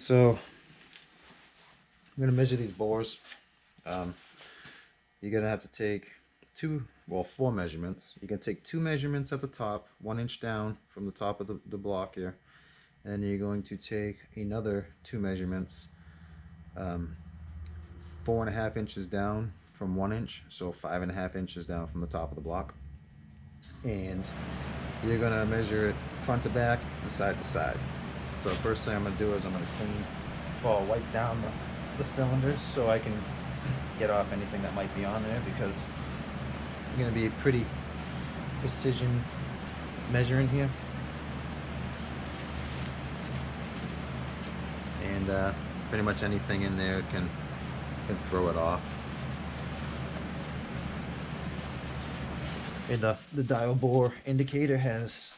So I'm going to measure these bores. You're going to have to take four measurements. You can take 2 measurements at the top, 1 inch down from the top of the block here. And you're going to take another 2 measurements, 4.5 inches down from 1 inch, so 5.5 inches down from the top of the block. And you're going to measure it front to back and side to side. So the first thing I'm going to do is I'm going to wipe down the cylinders so I can get off anything that might be on there, because I'm going to be pretty precision measuring here. And pretty much anything in there can throw it off. And the dial bore indicator has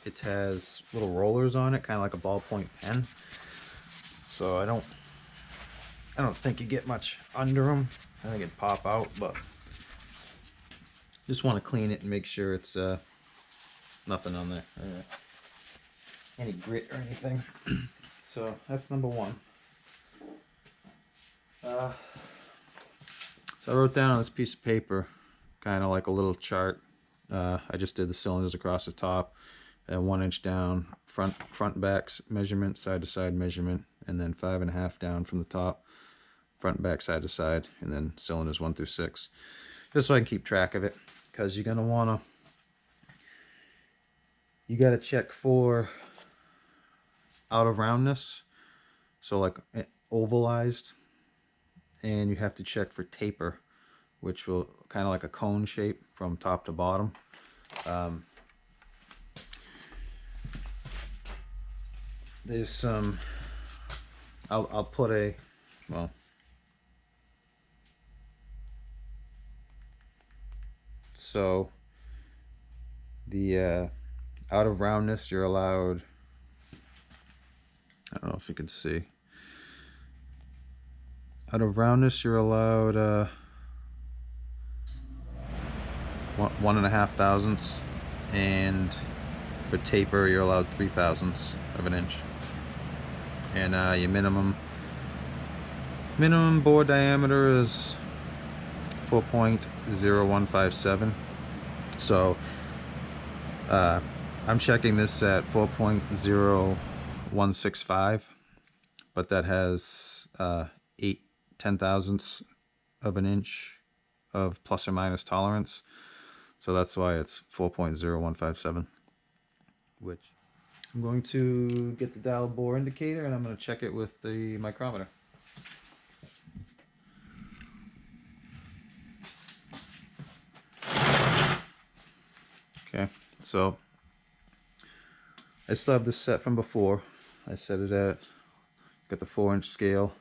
it has little rollers on it, kind of like a ballpoint pen. So I don't think you get much under them. I think it'd pop out, but just want to clean it and make sure it's nothing on there, any grit or anything. So that's number one. So I wrote down on this piece of paper kind of like a little chart. I just did the cylinders across the top, and 1 inch down, front and back measurement, side to side measurement, and then 5.5 down from the top, front and back, side to side, and then cylinders 1 through 6, just so I can keep track of it. Because you're gonna you gotta check for out of roundness, so like ovalized, and you have to check for taper, which will kind of like a cone shape from top to bottom. There's some, I'll put a, well, so the out of roundness, you're allowed, I don't know if you can see, out of roundness you're allowed 1.5 thousandths, and for taper you're allowed 3 thousandths of an inch. And your minimum bore diameter is 4.0157. So I'm checking this at 4.0165, but that has 8/10 thousandths of an inch of plus or minus tolerance. So that's why it's 4.0157, which I'm going to get the dial bore indicator and I'm going to check it with the micrometer. Okay, so I still have this set from before. I set it at, got the 4-inch scale,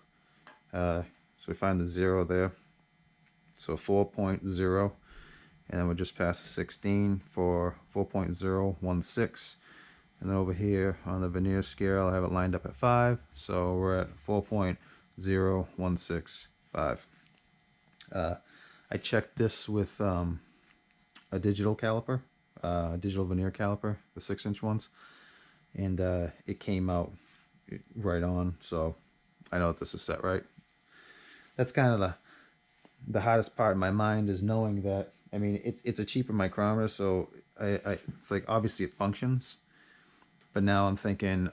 so we find the 0 there, so 4.0, and then we'll just pass the 16 for 4.016. And then over here on the vernier scale, I have it lined up at 5, so we're at 4.0165. I checked this with a digital caliper, digital vernier caliper, the 6-inch ones, and it came out right on, so I know that this is set right. That's kind of the hardest part in my mind, is knowing that, I mean, it's a cheaper micrometer, so it's like, obviously it functions. But now I'm thinking,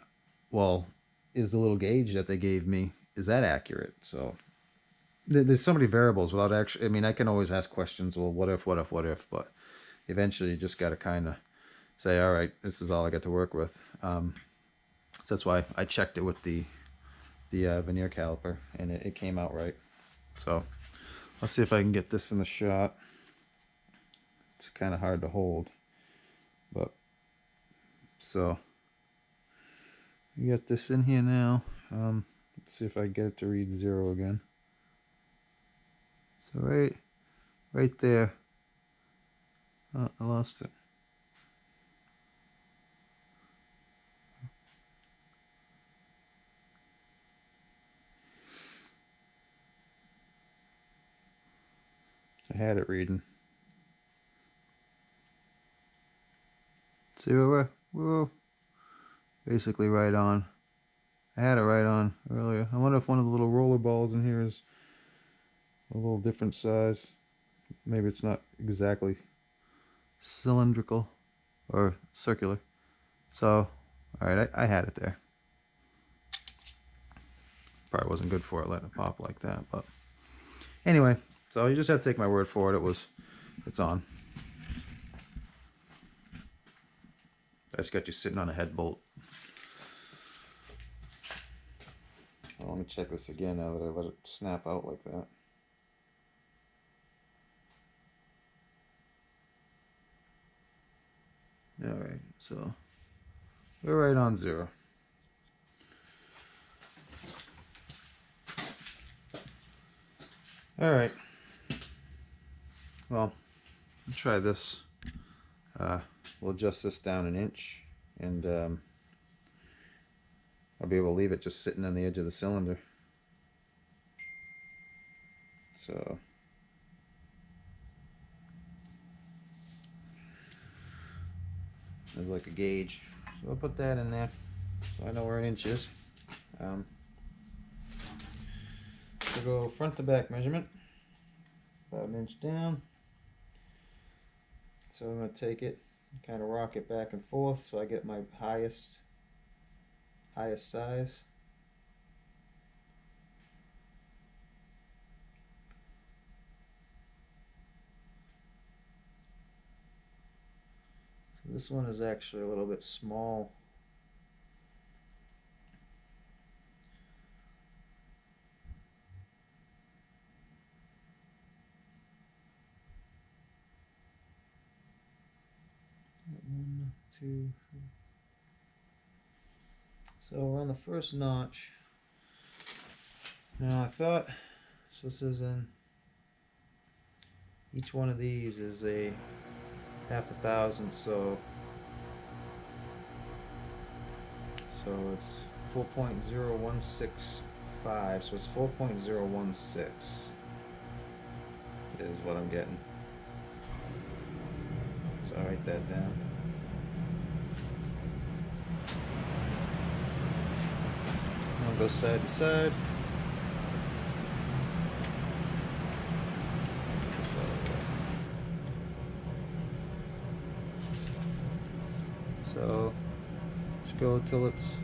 well, is the little gauge that they gave me, is that accurate? So there's so many variables without actually, I mean, I can always ask questions, well, what if, but eventually you just got to kind of say, all right, this is all I got to work with. So that's why I checked it with the vernier caliper, and it came out right. So let's see if I can get this in the shot. It's kind of hard to hold, but so you got this in here now. Let's see if I get it to read 0 again. So right there. Oh, I lost it. I had it reading. See where we're. Whoa. basically right on. I had it right on earlier. I wonder if one of the little roller balls in here is a little different size. Maybe it's not exactly cylindrical or circular. So, alright, I had it there. Probably wasn't good for it letting it pop like that, but anyway, so you just have to take my word for it. It's on. I just got you sitting on a head bolt. Well, let me check this again now that I let it snap out like that. Alright, so we're right on 0. Alright. Well, let's try this. We'll adjust this down an inch, and I'll be able to leave it just sitting on the edge of the cylinder. So there's like a gauge. So I'll put that in there so I know where an inch is. We'll go front to back measurement, about an inch down. So I'm going to take it and kind of rock it back and forth so I get my highest size. So this one is actually a little bit small. One, two, three. So we're on the first notch. Now I thought, so this is in, each one of these is a half a thousandth, so it's 4.0165, so it's 4.016 is what I'm getting. So I'll write that down. I'll go side to side. So just go till it's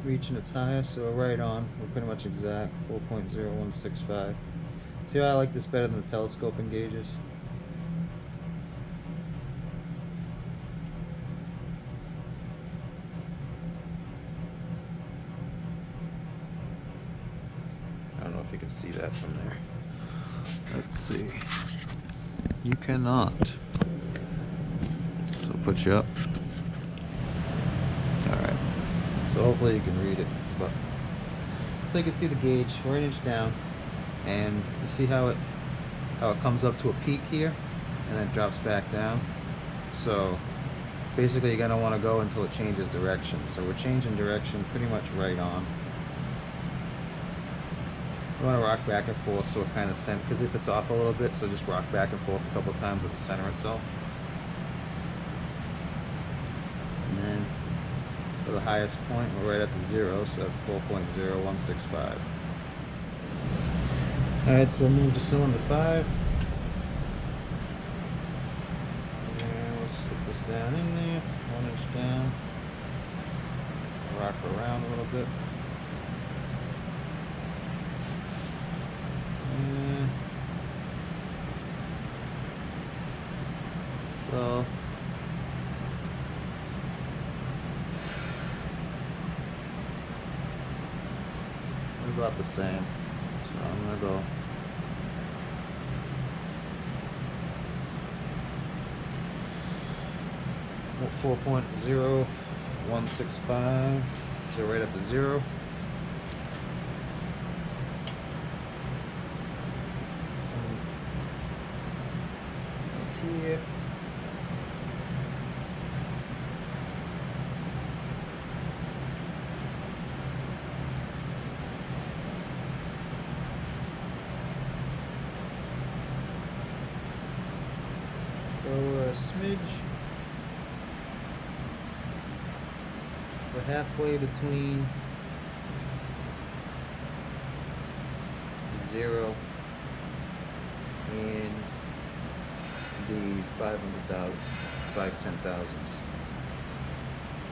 reaching its highest. So we're right on. We're pretty much exact. 4.0165. See how I like this better than the telescoping gauges? I don't know if you can see that from there. Let's see. You cannot. So put you up. Alright. So hopefully you can read it. But so you can see the gauge. We're an inch down. And you see how it comes up to a peak here and then drops back down. So basically you're gonna want to go until it changes direction. So we're changing direction pretty much right on. You want to rock back and forth so it kind of center, because if it's off a little bit, so just rock back and forth a couple of times, it'll center itself. And then for the highest point, we're right at the 0, so that's 4.0165. Alright, so move to cylinder 5. And we'll slip this down in there, 1 inch down. Rock around a little bit. So we're about the same. So I'm gonna go 4.0165. So right at the 0. Here. So a smidge. we're halfway between 0 and the 500,000, 5/10,000s.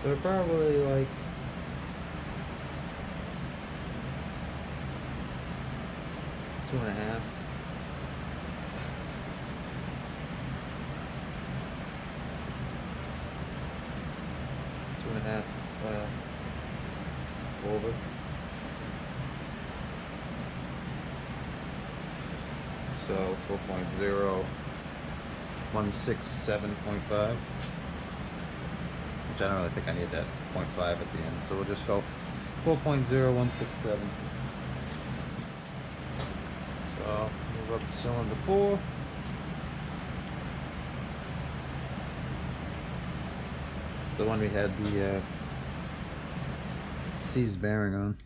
So we're probably like 2.5. Over. So 4.0167.5, which I don't really think I need that 0.5 at the end, so we'll just go 4.0167. So move up to cylinder 4. It's the one we had the seized bearing on.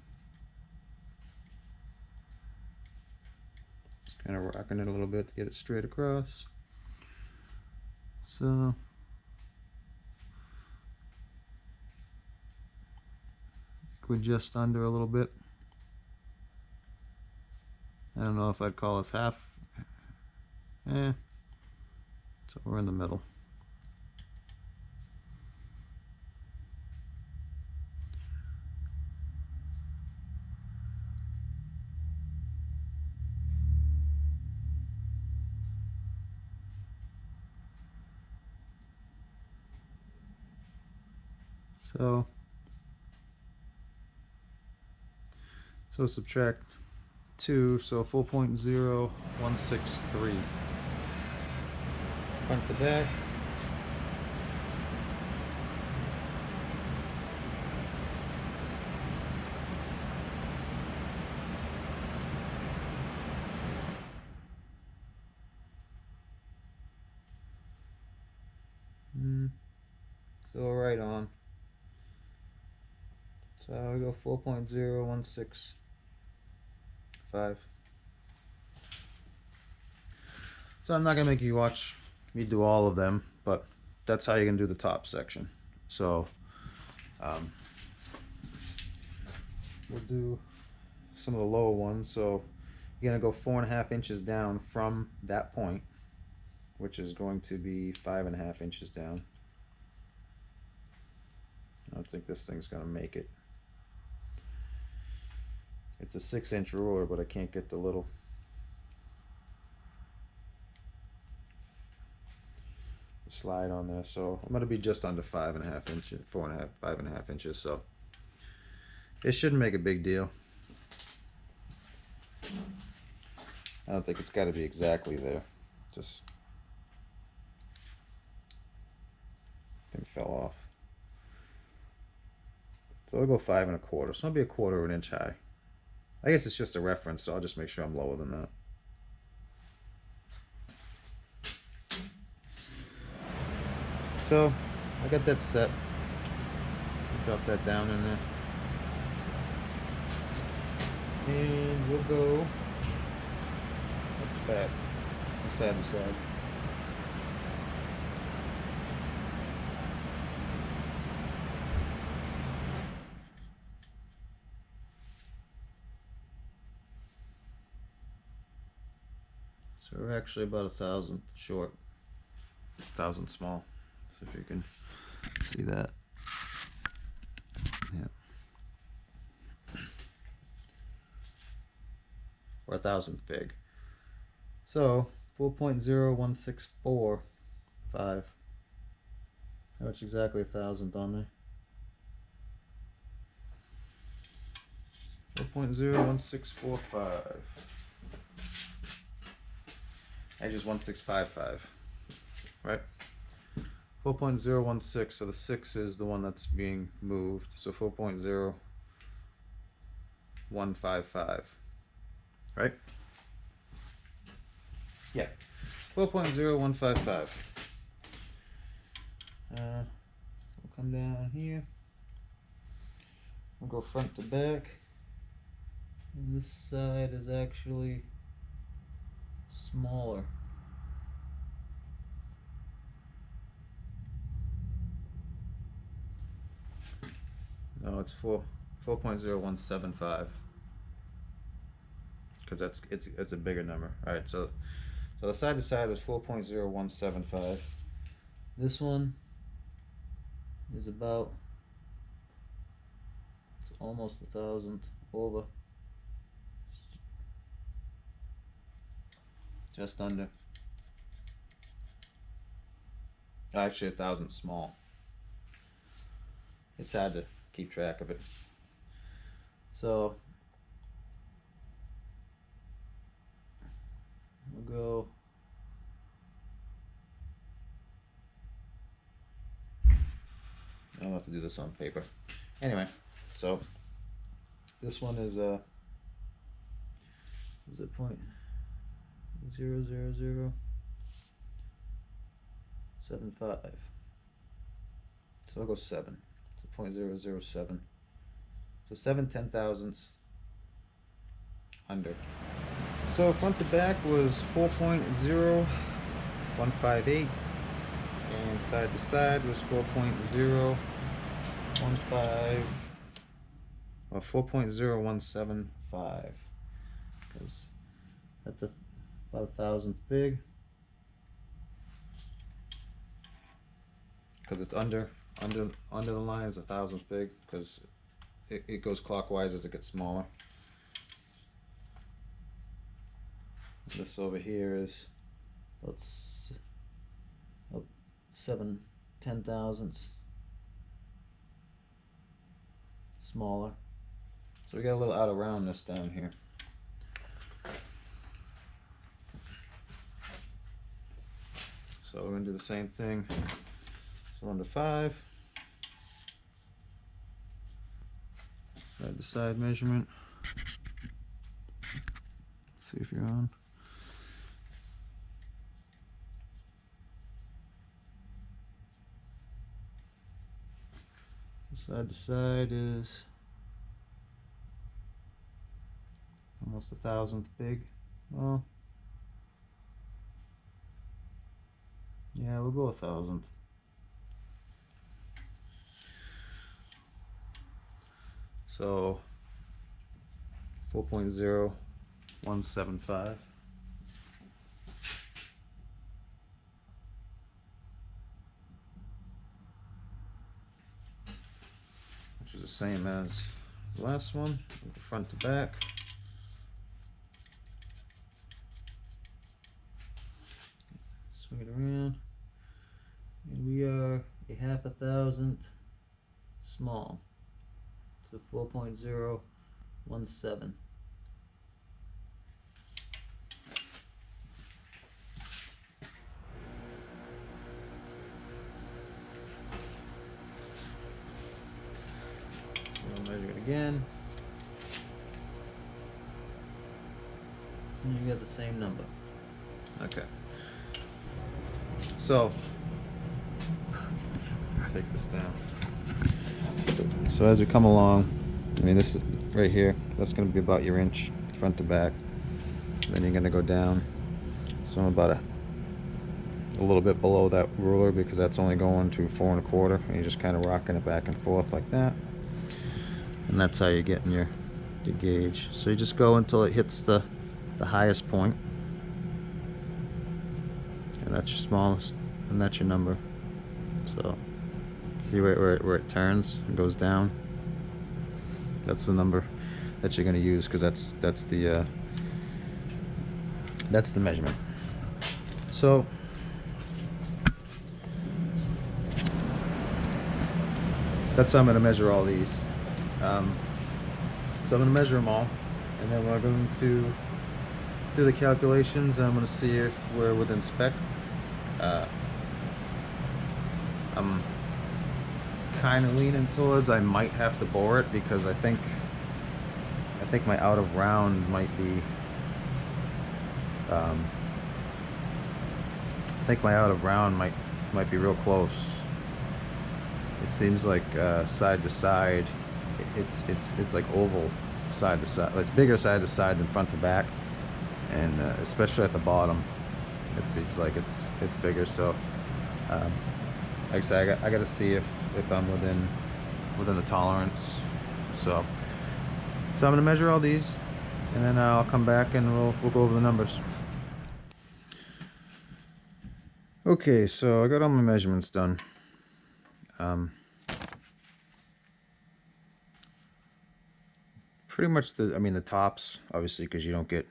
Just kind of rocking it a little bit to get it straight across. So we're just under a little bit. I don't know if I'd call us half. So we're in the middle. So subtract 2, so 4.0163. Front to back. So right on. So we go 4.0165. So I'm not gonna make you watch me do all of them, but that's how you're gonna do the top section. So we'll do some of the lower ones. So you're gonna go 4.5 inches down from that point, which is going to be 5.5 inches down. I don't think this thing's gonna make it. It's a 6-inch ruler, but I can't get the little slide on there, so I'm gonna be just under 5.5 inches, 4.5, 5.5 inches. So it shouldn't make a big deal. I don't think it's got to be exactly there. Just thing fell off. So I'll go 5.25. So it'll be a 1/4 of an inch high. I guess it's just a reference, so I'll just make sure I'm lower than that. So I got that set. Drop that down in there. And we'll go back, side to side. So we're actually about 1,000 short, 1,000 small. Let's see if you can see that. Yeah. Or 1,000 big. So 4.0165. How much exactly 1,000 on there? 4.01645. Actually, it's 1655, right? 4.016. So the 6 is the one that's being moved. So 4.0155, right? Yeah, 4.0155. We'll come down here. We'll go front to back. And this side is actually smaller. No, it's 4.0175. Because it's a bigger number. All right, so the side to side was 4.0175. This one is about, it's almost 1,000 over, just under. Actually, 1,000 small. It's hard to keep track of it. So we'll go. I'll have to do this on paper. Anyway, so this one is it 0.00075. So I'll go 7. It's 0.007. So 7 10,000ths under. So front to back was 4.0158, and side to side was 4.015 or 4.0175, because that's about 1,000th big, because it's under the line is 1,000th big, because it goes clockwise as it gets smaller. This over here is about 7 10,000ths smaller. So we got a little out of roundness down here. So we're going to do the same thing. So under 5. Side to side measurement. Let's see if you're on. So side to side is almost 1,000th big. Well, yeah, we'll go 1,000th. So 4.0175. Which is the same as the last one, front to back. Swing it around, and we are a 0.5 small, so 4.017. We'll measure it again, and you get the same number. Okay. So, take this down. So as we come along, I mean, this right here, that's going to be about your inch front to back. Then you're going to go down. So I'm about a little bit below that ruler, because that's only going to 4 1/4, and you're just kind of rocking it back and forth like that. And that's how you're getting your gauge. So you just go until it hits the highest point. And that's your smallest, and that's your number. So see where it turns and goes down. That's the number that you're going to use, because that's the measurement. So that's how I'm going to measure all these. So I'm going to measure them all, and then we're going to do the calculations. I'm going to see if we're within spec. I'm kind of leaning towards I might have to bore it, because I think my out of round might be might be real close. It seems like side to side, it's like oval side to side. It's bigger side to side than front to back, and especially at the bottom, it seems like it's bigger. So like I said, I got to see if I'm within within the tolerance. So I'm gonna measure all these, and then I'll come back and we'll go over the numbers. Okay, so I got all my measurements done. Pretty much the tops, obviously, because you don't get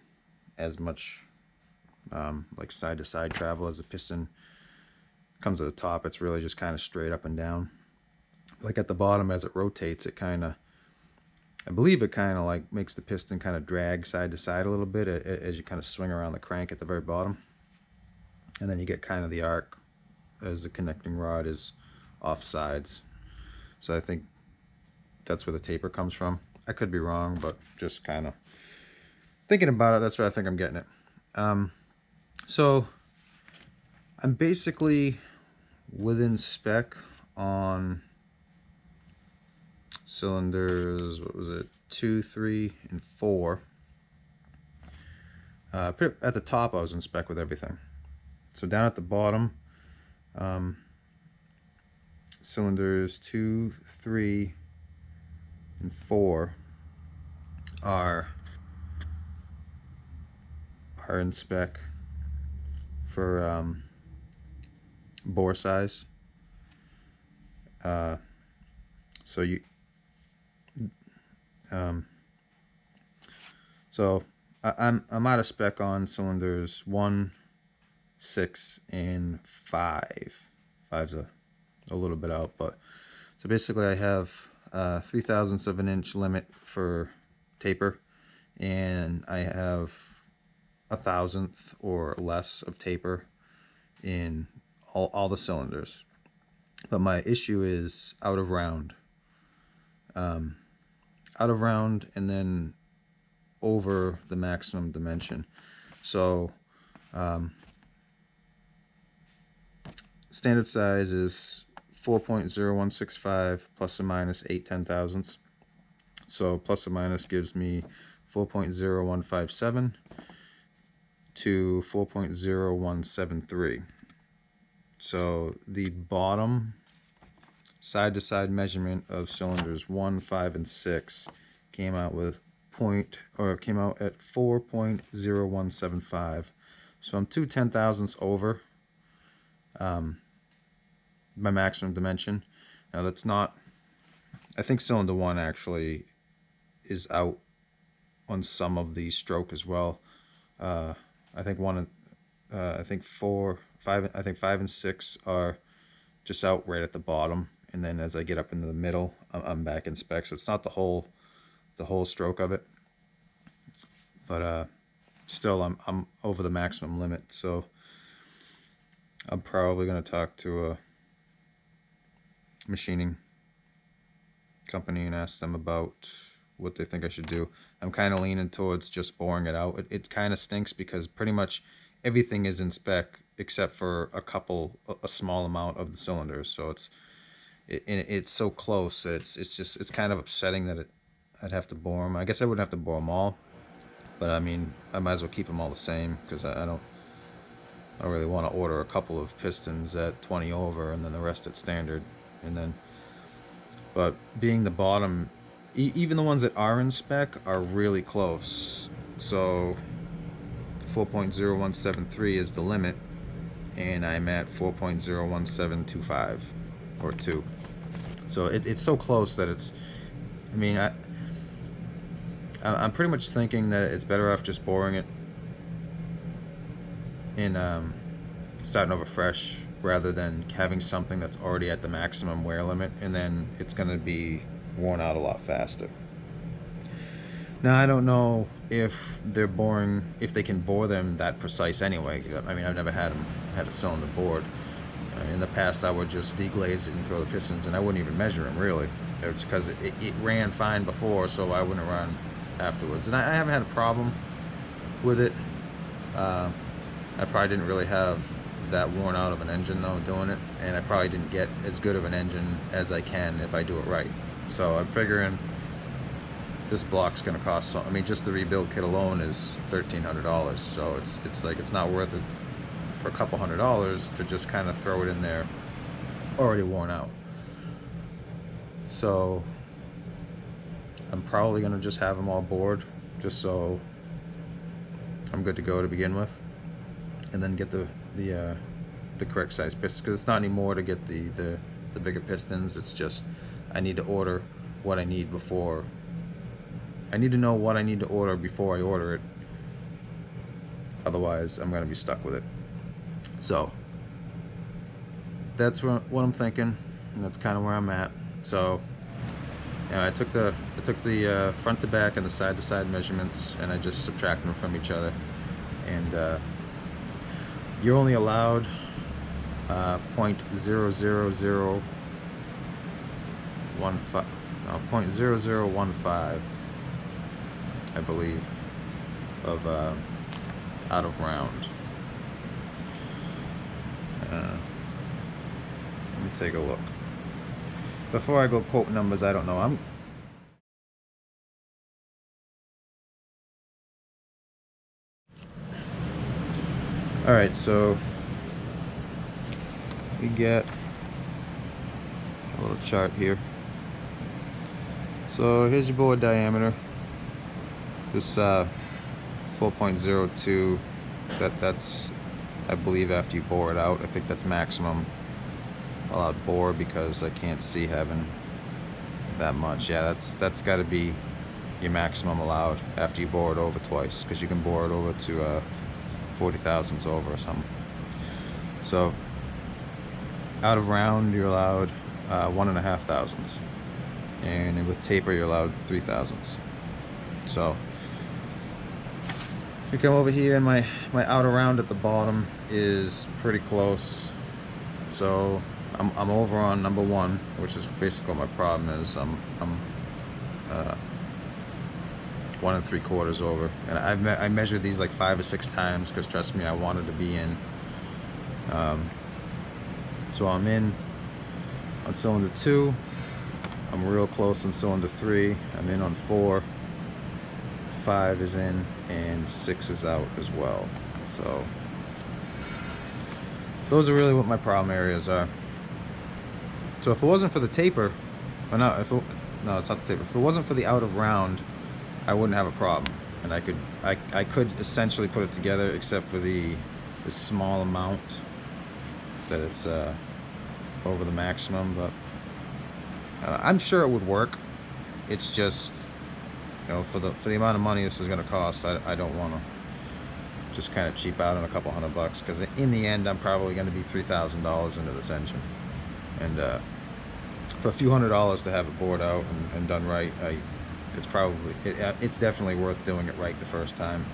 as much like side to side travel as the piston comes at the top. It's really just kind of straight up and down. Like at the bottom, as it rotates, it kind of, I believe it kind of like makes the piston kind of drag side to side a little bit as you kind of swing around the crank at the very bottom. And then you get kind of the arc as the connecting rod is off sides. So I think that's where the taper comes from. I could be wrong, but just kind of thinking about it, that's where I think I'm getting it. So I'm basically within spec on cylinders, what was it, 2, 3, and 4. At the top I was in spec with everything. So down at the bottom, cylinders 2, 3, and 4 are in spec for bore size. So I'm out of spec on cylinders 1, 6, and 5. 5's a little bit out, but so basically I have 3/1000 of an inch limit for taper, and I have 1/1000 or less of taper in all the cylinders. But my issue is out of round, and then over the maximum dimension. So standard size is 4.0165 plus or minus 8/10,000. So plus or minus gives me 4.0157 to 4.0173. So the bottom side to side measurement of cylinders 1, 5, and 6 came out at 4.0175. So I'm 2/10,000ths over my maximum dimension. Now that's not, I think cylinder 1 actually is out on some of the stroke as well. I think 5 and 6 are just out right at the bottom, and then as I get up into the middle, I'm back in spec. So it's not the whole stroke of it, but still I'm over the maximum limit. So I'm probably going to talk to a machining company and ask them about what they think I should do. I'm kind of leaning towards just boring it out. It kind of stinks because pretty much everything is in spec except for a small amount of the cylinders. So it's so close that it's kind of upsetting that I'd have to bore them. I guess I wouldn't have to bore them all, but I mean, I might as well keep them all the same, because I don't really want to order a couple of pistons at 20 over and then the rest at standard. And then, but being the bottom, even the ones that are in spec are really close. So 4.0173 is the limit, and I'm at 4.01725 or 2. So it's so close that it's, I mean, I'm pretty much thinking that it's better off just boring it and starting over fresh, rather than having something that's already at the maximum wear limit, and then it's going to be worn out a lot faster. Now I don't know if they can bore them that precise anyway. I mean, I've never had a cylinder bored. In the past I would just deglaze it and throw the pistons, and I wouldn't even measure them really. It's because it ran fine before, so I wouldn't run afterwards. And I haven't had a problem with it. I probably didn't really have that worn out of an engine though doing it, and I probably didn't get as good of an engine as I can if I do it right. So I'm figuring this block's going to cost I mean, just the rebuild kit alone is $1,300. So it's like, it's not worth it for a couple $100s to just kind of throw it in there already worn out. So I'm probably gonna just have them all bored, just so I'm good to go to begin with, and then get the correct size pistons, because it's not anymore to get the bigger pistons. It's just I need to order what I need before. I need to know what I need to order before I order it. Otherwise, I'm gonna be stuck with it. So that's what I'm thinking, and that's kind of where I'm at. So yeah, I took the front to back and the side to side measurements, and I just subtracted them from each other. And you're only allowed 0.00015, no, 0.0015, I believe, of out of round. Let me take a look. Before I go quote numbers, I don't know. All right, so we get a little chart here. So here's your board diameter. This 4.02. That's I believe after you bore it out. I think that's maximum allowed bore, because I can't see having that much. Yeah, that's got to be your maximum allowed after you bore it over twice, because you can bore it over to 40 thousandths over or something. So out of round you're allowed 1.5 thousandths, and with taper you're allowed 3 thousandths. So you come over here, and my outer round at the bottom is pretty close. So I'm over on number 1, which is basically what my problem is. I'm 1 3/4 over, and I measured these like 5 or 6 times, because trust me, I wanted to be in. So I'm in on cylinder 2. I'm real close on cylinder 3. I'm in on 4. 5 is in, and 6 is out as well. So those are really what my problem areas are. So if it wasn't for the taper, or no, no, it's not the taper. If it wasn't for the out of round, I wouldn't have a problem, and I could essentially put it together, except for the small amount that it's over the maximum. But I'm sure it would work. It's just, you know, for the amount of money this is going to cost, I don't want to just kind of cheap out on a couple $100, because in the end I'm probably going to be $3,000 into this engine, and for a few $100s to have it bored out and done right, it's definitely worth doing it right the first time,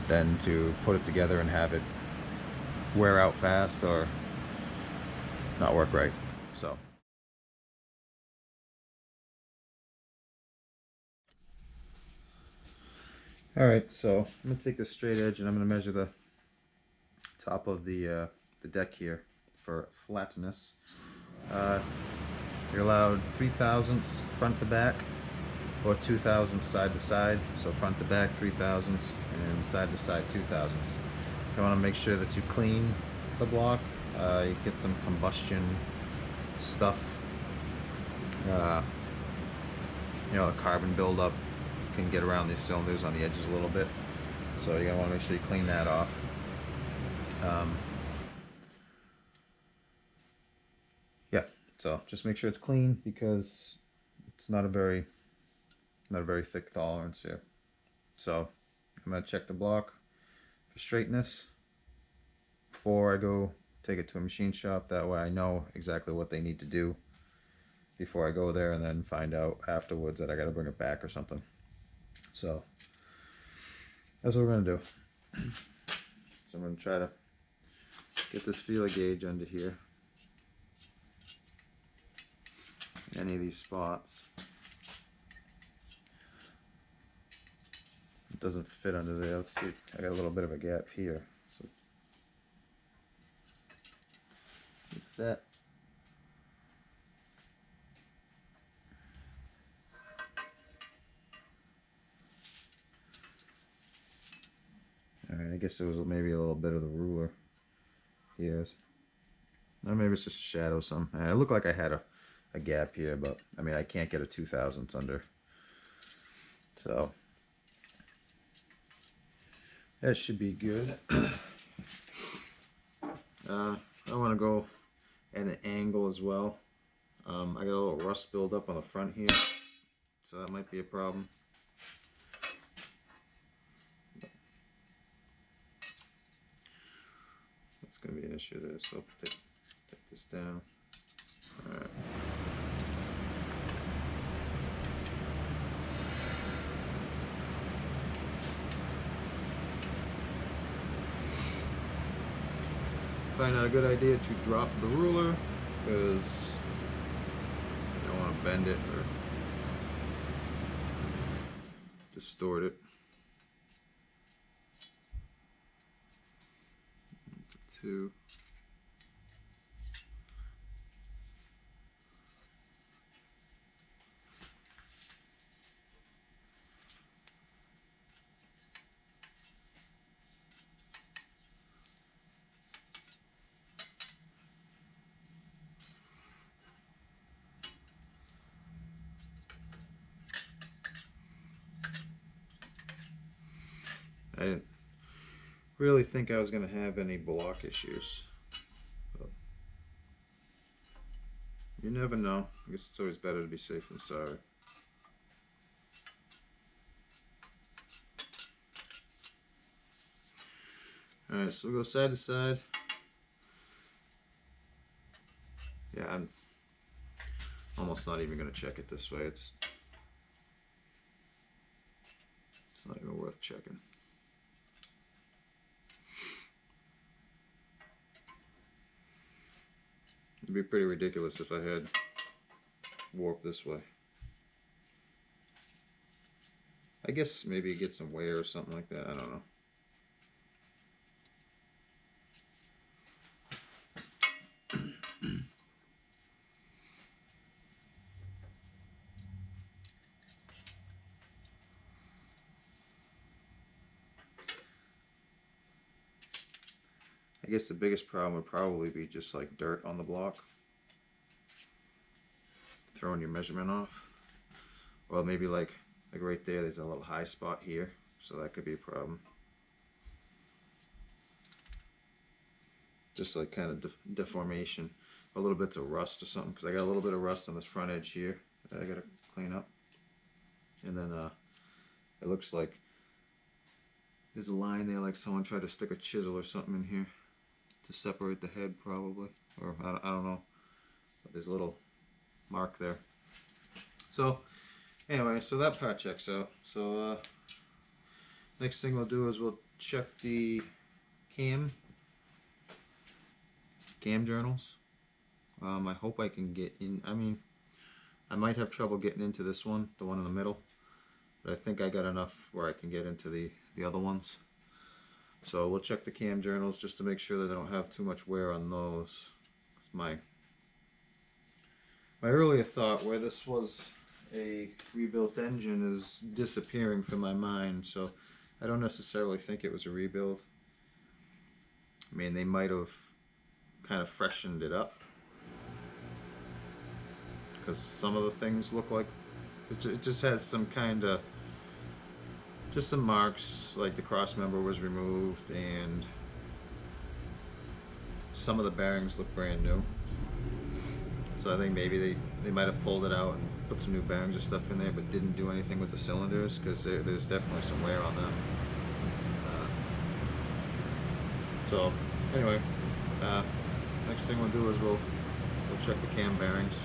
than to put it together and have it wear out fast or not work right. So alright, so I'm going to take this straight edge, and I'm going to measure the top of the deck here for flatness. You're allowed 3 thousandths front to back, or 2 thousandths side to side. So front to back 3 thousandths, and side to side 2 thousandths. You want to make sure that you clean the block. You get some combustion stuff. You know, the carbon buildup can get around these cylinders on the edges a little bit, so you're gonna want to make sure you clean that off. Yeah, so just make sure it's clean, because it's not a very thick tolerance here. So I'm gonna check the block for straightness before I go take it to a machine shop. That way I know exactly what they need to do before I go there, and then find out afterwards that I gotta bring it back or something. So that's what we're gonna do. So I'm gonna try to get this feeler gauge under here, any of these spots. It doesn't fit under there. Let's see, I got a little bit of a gap here. So it's that. Alright, I guess it was maybe a little bit of the ruler. Yes. Or maybe it's just a shadow. It looked like I had a gap here, but I mean I can't get a 2/1000 under, so that should be good. I want to go at an angle as well. I got a little rust buildup on the front here, so that might be a problem. That's going to be an issue there, so take this down. All right. Probably not a good idea to drop the ruler because you don't want to bend it or distort it. 2. I didn't really think I was going to have any block issues, but you never know. I guess it's always better to be safe than sorry. Alright, so we'll go side to side. Yeah, I'm almost not even going to check it this way. It's not even worth checking. It'd be pretty ridiculous if I had warp this way. I guess maybe get some wear or something like that. I don't know. I guess the biggest problem would probably be just like dirt on the block. Throwing your measurement off. Well, maybe like right there, there's a little high spot here, so that could be a problem. Just like kind of deformation, a little bits of rust or something, because I got a little bit of rust on this front edge here that I gotta clean up. And then it looks like there's a line there, like someone tried to stick a chisel or something in here to separate the head, probably, or I don't know, but there's a little mark there. So anyway, so that part checks out. So next thing we'll do is we'll check the cam journals. I hope I can get in. I mean, I might have trouble getting into this one, the one in the middle, but I think I got enough where I can get into the other ones. So we'll check the cam journals just to make sure that I don't have too much wear on those. My earlier thought where this was a rebuilt engine is disappearing from my mind, so I don't necessarily think it was a rebuild. I mean, they might have kind of freshened it up because some of the things look like it just has some kind of just some marks, like the cross member was removed and some of the bearings look brand new. So I think maybe they might have pulled it out and put some new bearings and stuff in there, but didn't do anything with the cylinders because there's definitely some wear on them. So anyway, next thing we'll do is we'll check the cam bearings.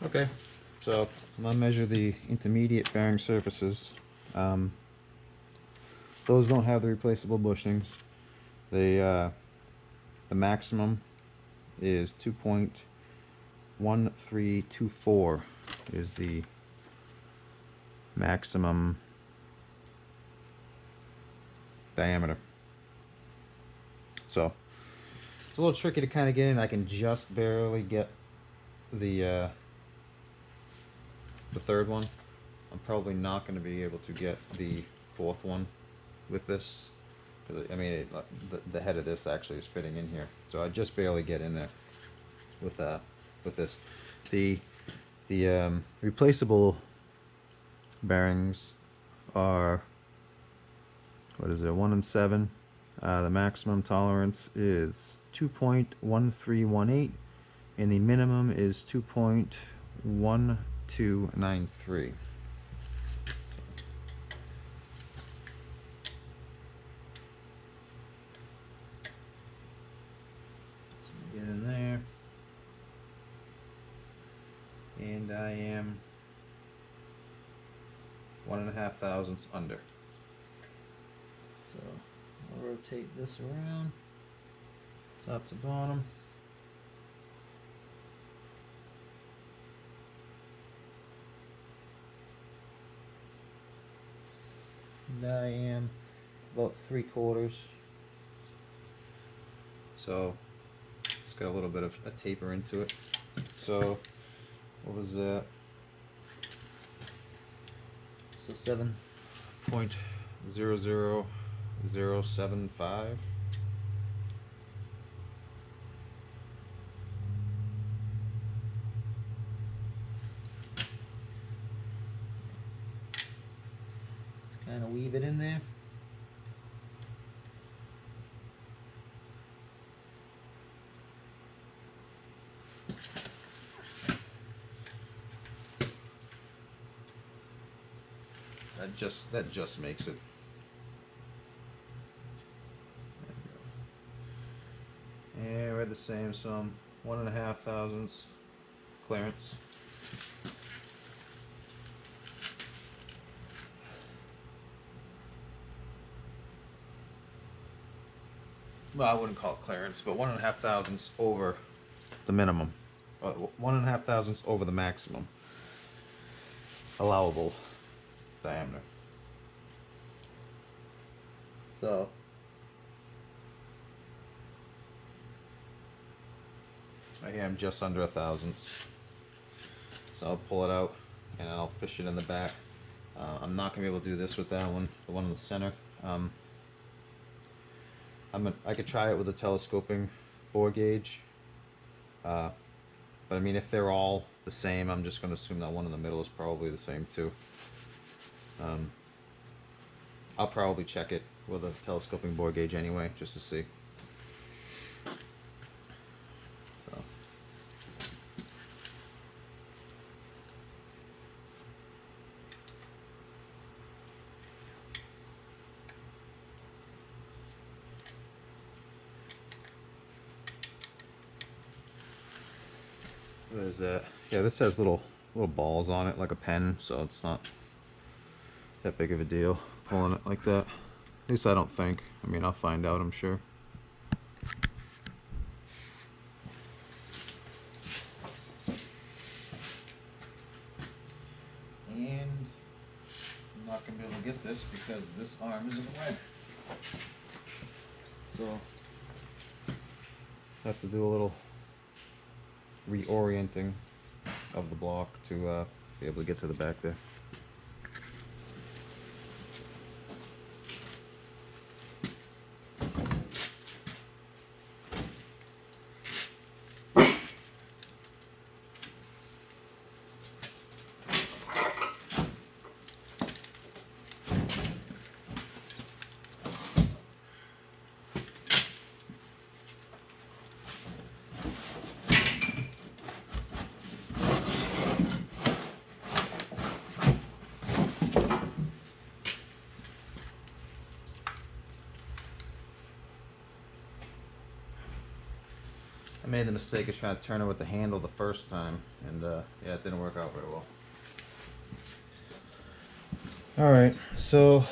Okay, so I'm gonna measure the intermediate bearing surfaces. Those don't have the replaceable bushings. The maximum is 2.1324 is the maximum diameter. So it's a little tricky to kind of get in. I can just barely get the third one. I'm probably not going to be able to get the fourth one with this. 'Cause, I mean, the head of this actually is fitting in here, so I just barely get in there with this. The replaceable bearings are, what is it, 1 and 7. The maximum tolerance is 2.1318, and the minimum is 2.1293. Get in there, and I am 1.5 thousandths under. So I'll rotate this around, top to bottom. And I am about 3/4. So it's got a little bit of a taper into it. So what was that? So 7.00075. Just kind of weave it in there. That just makes it. Yeah, we're the same. So I'm 1.5 thousandths clearance. Well, I wouldn't call it clearance, but 1.5 thousandths over the minimum. 1.5 thousandths over the maximum allowable diameter. So right here I'm just under 1 thousandths. So I'll pull it out and I'll fish it in the back. I'm not gonna be able to do this with that one, the one in the center. I could try it with a telescoping bore gauge, but I mean, if they're all the same, I'm just going to assume that one in the middle is probably the same too. I'll probably check it with a telescoping bore gauge anyway, just to see. So. What is that? Yeah, this has little balls on it, like a pen, so it's not that big of a deal pulling it like that. At least I don't think. I mean, I'll find out, I'm sure. And I'm not going to be able to get this because this arm is in the way. So I have to do a little reorienting of the block to be able to get to the back there. I made the mistake of trying to turn it with the handle the first time, and yeah, it didn't work out very well. Alright, so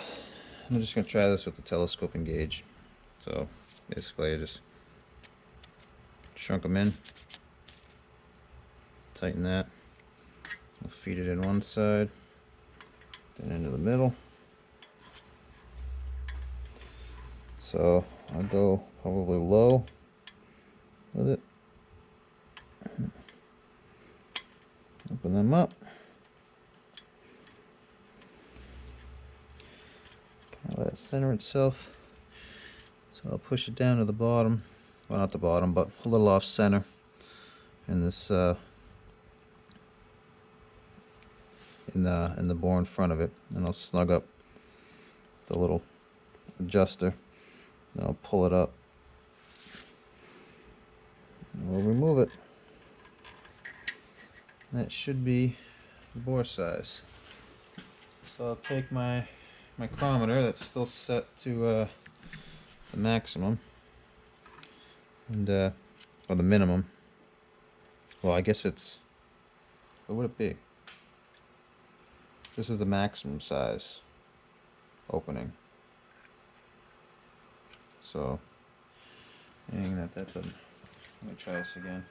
I'm just going to try this with the telescoping gauge. So basically I just shrunk them in, tighten that, I'll feed it in one side, then into the middle. So I'll go probably low with it. Open them up. Kind of let it center itself. So I'll push it down to the bottom, well not the bottom, but a little off center in this in the bore in front of it, and I'll snug up the little adjuster, and I'll pull it up, and we'll remove it. That should be the bore size. So I'll take my micrometer that's still set to the maximum, and or the minimum. Well, I guess it's, what would it be? This is the maximum size opening. So, dang, that doesn't. Let me try this again.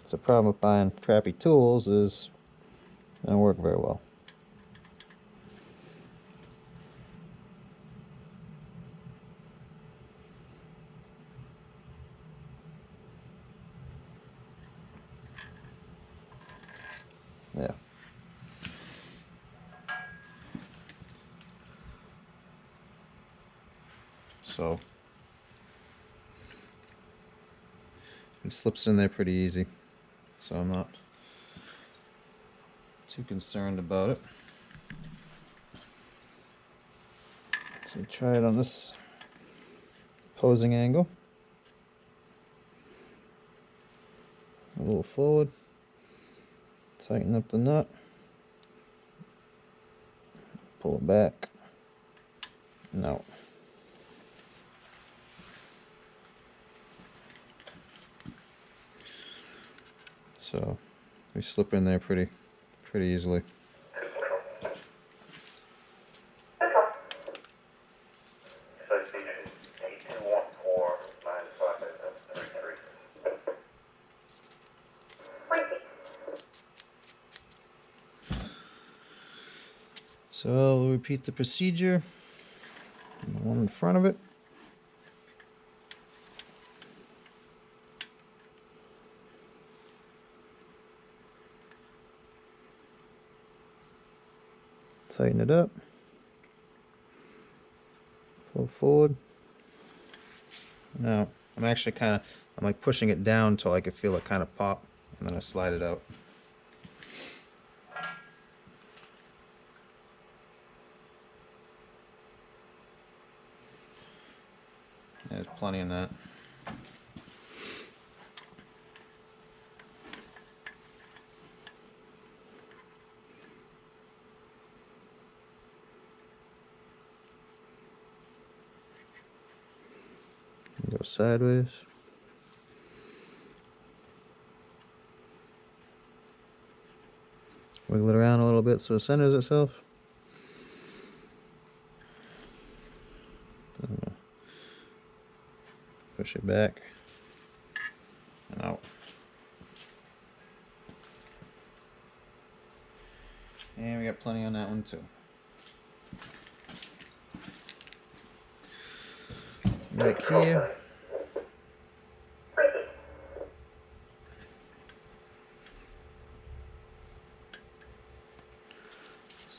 The problem with buying crappy tools is they don't work very well. Yeah. So it slips in there pretty easy. So I'm not too concerned about it. So try it on this opposing angle. A little forward. Tighten up the nut. Pull it back. No. So we slip in there pretty easily. So I'll repeat the procedure. The one in front of it. Tighten it up. Pull forward. Now I'm actually I'm like pushing it down until I can feel it kind of pop, and then I slide it out. There's plenty in that. Go sideways. Wiggle it around a little bit so it centers itself. Push it back and out. And we got plenty on that one too. Back here.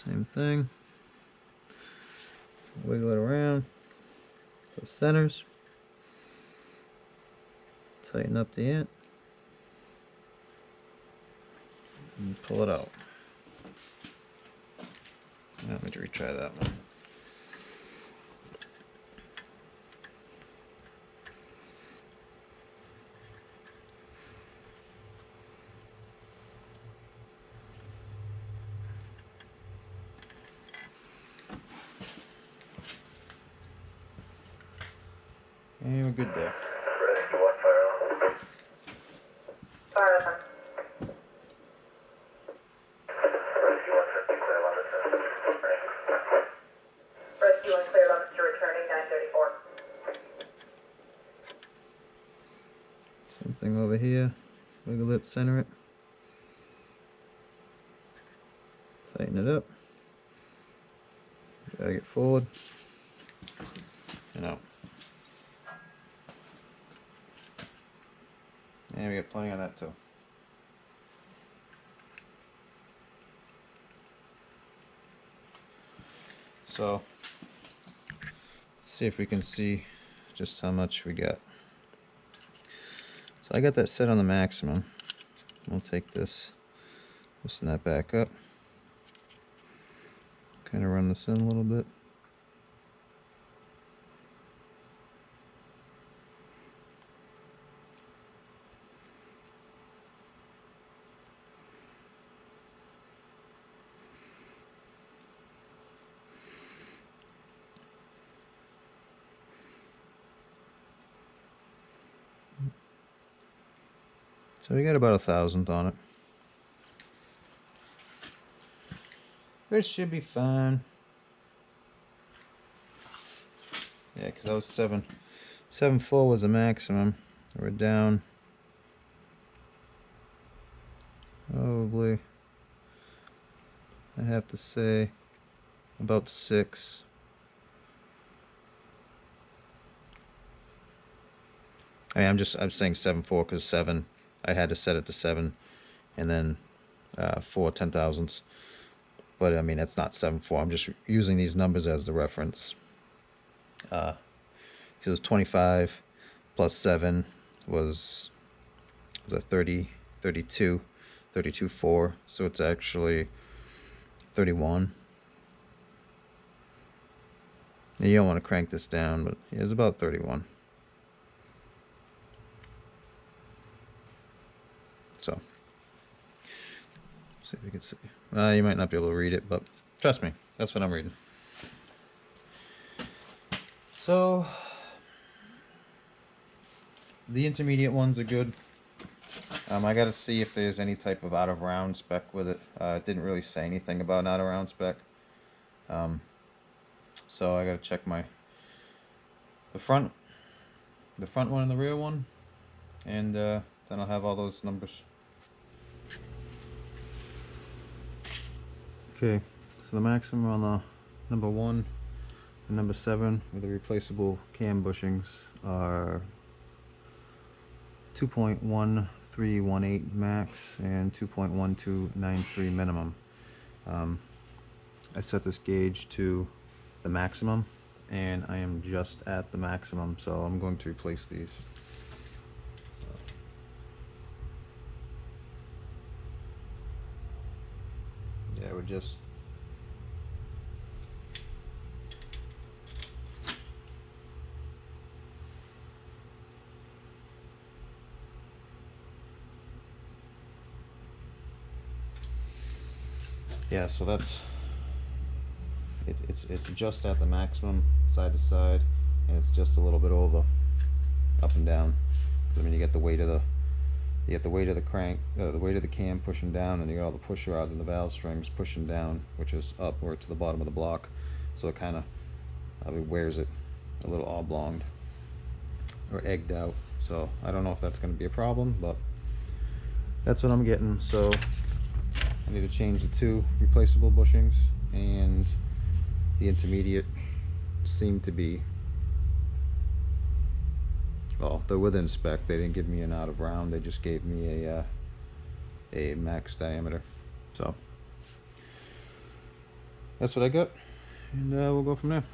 Same thing. Wiggle it around so it centers. Tighten up the end and pull it out. Let me retry that one. And we're good there. Same thing over here. Wiggle it, center it. Tighten it up. Drag it forward and out. And we got plenty on that too. So let's see if we can see just how much we got. So I got that set on the maximum. We'll take this, loosen that back up, kind of run this in a little bit. So we got about 1,000 on it. This should be fine. Yeah, because that was 7.4 was the maximum. We're down probably, I'd have to say about 6. I mean, I'm saying 7.4 because 7, I had to set it to 7, and then 4 10,000ths. But I mean, that's not 7.4. I'm just using these numbers as the reference. Because it was 25 plus 7 was a 30, 32, 32.4. So it's actually 31. And you don't want to crank this down, but yeah, it's about 31. So, see if you can see. You might not be able to read it, but trust me, that's what I'm reading. So, the intermediate ones are good. I got to see if there's any type of out of round spec with it. It didn't really say anything about an out of round spec. So I got to check the front one and the rear one, and then I'll have all those numbers. Okay, so the maximum on the number 1 and number 7 with the replaceable cam bushings are 2.1318 max and 2.1293 minimum. I set this gauge to the maximum, and I am just at the maximum, so I'm going to replace these. Yeah, we're just so that's it's just at the maximum side to side, and it's just a little bit over up and down. I mean, you get the weight of the crank, the weight of the cam pushing down, and you got all the push rods and the valve strings pushing down, which is upward to the bottom of the block, so it kind of wears it a little oblonged or egged out. So I don't know if that's going to be a problem, but that's what I'm getting. So I need to change the 2 replaceable bushings, and the intermediate seem to be, well, they're within spec. They didn't give me an out of round, they just gave me a max diameter. So that's what I got, and we'll go from there.